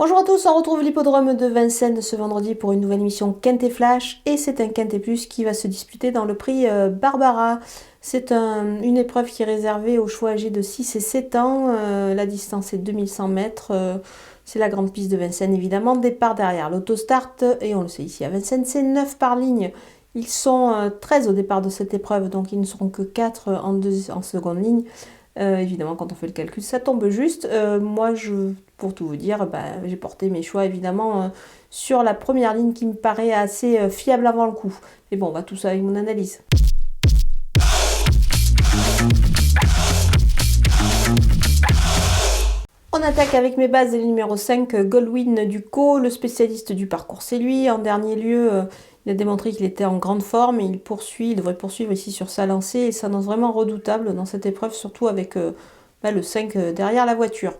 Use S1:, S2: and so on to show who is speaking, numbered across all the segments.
S1: Bonjour à tous, on retrouve l'hippodrome de Vincennes ce vendredi pour une nouvelle émission Quintet Flash et c'est un Quintet Plus qui va se disputer dans le prix Barbara. C'est une épreuve qui est réservée aux chevaux âgés de 6 et 7 ans, la distance est 2100 mètres, c'est la grande piste de Vincennes évidemment, départ derrière l'autostart et on le sait ici à Vincennes c'est 9 par ligne. Ils sont 13 au départ de cette épreuve donc ils ne seront que 4 en seconde ligne. Évidemment, quand on fait le calcul, ça tombe juste. Pour tout vous dire, j'ai porté mes choix évidemment sur la première ligne qui me paraît assez fiable avant le coup. Mais bon, on va tout ça avec mon analyse. On attaque avec mes bases, le numéro 5, Goldwyn Ducos, le spécialiste du parcours, c'est lui. En dernier lieu, il a démontré qu'il était en grande forme et il devrait poursuivre ici sur sa lancée et s'annonce vraiment redoutable dans cette épreuve, surtout avec le 5 derrière la voiture.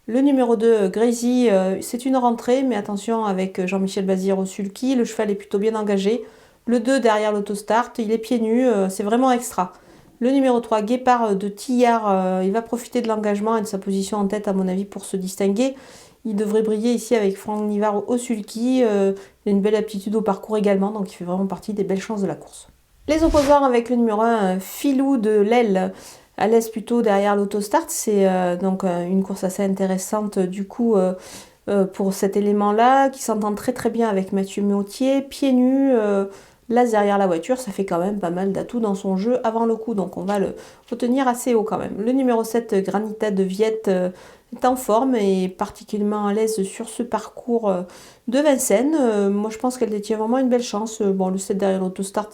S1: Le numéro 2, Grésy, c'est une rentrée, mais attention avec Jean-Michel Bazir au sulky, le cheval est plutôt bien engagé. Le 2 derrière l'autostart, il est pieds nus, c'est vraiment extra. Le numéro 3, Guépard de Tillard, il va profiter de l'engagement et de sa position en tête à mon avis pour se distinguer. Il devrait briller ici avec Franck Nivard au sulky, il a une belle aptitude au parcours également, donc il fait vraiment partie des belles chances de la course. Les opposants avec le numéro 1, Filou de l'Aile, à l'aise plutôt derrière l'autostart, c'est donc une course assez intéressante du coup pour cet élément-là, qui s'entend très très bien avec Mathieu Mautier, pieds nus, là derrière la voiture, ça fait quand même pas mal d'atouts dans son jeu avant le coup, donc on va le retenir assez haut quand même. Le numéro 7, Granita de Viette, est en forme et particulièrement à l'aise sur ce parcours de Vincennes. Moi je pense qu'elle détient vraiment une belle chance. Bon, le 7 derrière l'autostart,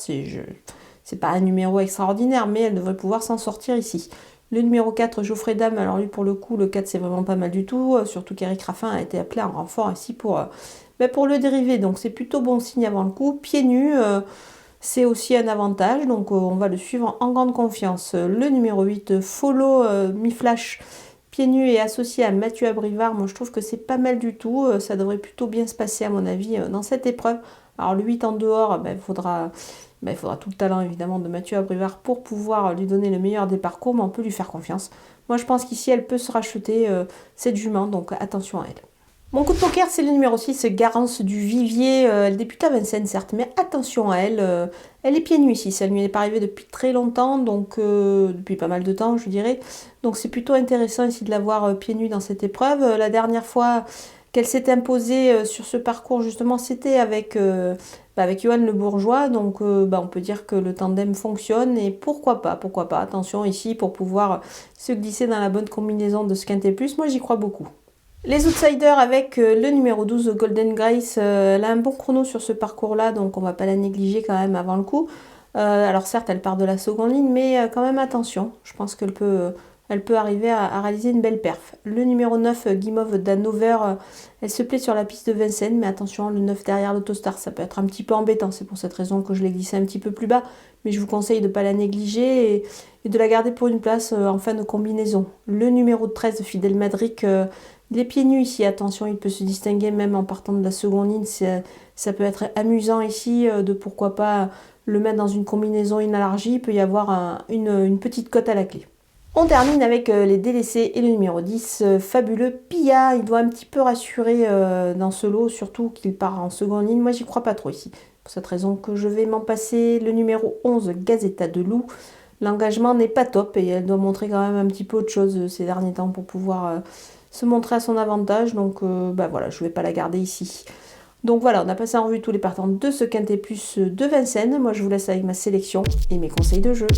S1: c'est pas un numéro extraordinaire, mais elle devrait pouvoir s'en sortir ici. Le numéro 4, Geoffrey Dame, alors lui pour le coup, le 4 c'est vraiment pas mal du tout, surtout qu'Eric Raffin a été appelé en renfort ici pour le dérivé, donc c'est plutôt bon signe avant le coup. Pieds nus, c'est aussi un avantage, donc on va le suivre en grande confiance. Le numéro 8, Follow Mi-Flash, pieds nus et associé à Mathieu Abrivard, moi je trouve que c'est pas mal du tout, ça devrait plutôt bien se passer à mon avis dans cette épreuve. Alors le 8 en dehors, il faudra tout le talent évidemment de Mathieu Abrivard pour pouvoir lui donner le meilleur des parcours, mais on peut lui faire confiance. Moi je pense qu'ici elle peut se racheter cette jument, donc attention à elle. Mon coup de poker, c'est le numéro 6, Garance du Vivier. Elle débute à Vincennes, certes, mais attention à elle. Elle est pieds nus ici. Ça ne lui est pas arrivé depuis très longtemps, donc depuis pas mal de temps, je dirais. Donc c'est plutôt intéressant ici de la voir pieds nus dans cette épreuve. La dernière fois qu'elle s'est imposée sur ce parcours, justement, c'était avec Johan Le Bourgeois. Donc on peut dire que le tandem fonctionne. Et pourquoi pas. Attention ici pour pouvoir se glisser dans la bonne combinaison de ce Quintet Plus. Moi, j'y crois beaucoup. Les outsiders avec le numéro 12, Golden Grace, elle a un bon chrono sur ce parcours-là, donc on va pas la négliger quand même avant le coup. Alors certes, elle part de la seconde ligne, mais quand même attention, je pense qu'elle peut arriver à réaliser une belle perf. Le numéro 9, Guimauve d'Hanover, elle se plaît sur la piste de Vincennes, mais attention, le 9 derrière l'autostar, ça peut être un petit peu embêtant, c'est pour cette raison que je l'ai glissé un petit peu plus bas, mais je vous conseille de ne pas la négliger et de la garder pour une place en fin de combinaison. Le numéro 13, Fidel Madric, les pieds nus ici, attention, il peut se distinguer même en partant de la seconde ligne. Ça peut être amusant ici de pourquoi pas le mettre dans une combinaison inélargie. Il peut y avoir une petite cote à la clé. On termine avec les délaissés et le numéro 10, fabuleux Pia. Il doit un petit peu rassurer dans ce lot, surtout qu'il part en seconde ligne. Moi, j'y crois pas trop ici. Pour cette raison que je vais m'en passer. Le numéro 11, Gazetta de Loup. L'engagement n'est pas top et elle doit montrer quand même un petit peu autre chose ces derniers temps pour pouvoir se montrer à son avantage, donc voilà, je ne vais pas la garder ici. Donc voilà, on a passé en revue tous les partants de ce Quintet Plus de Vincennes. Moi je vous laisse avec ma sélection et mes conseils de jeu.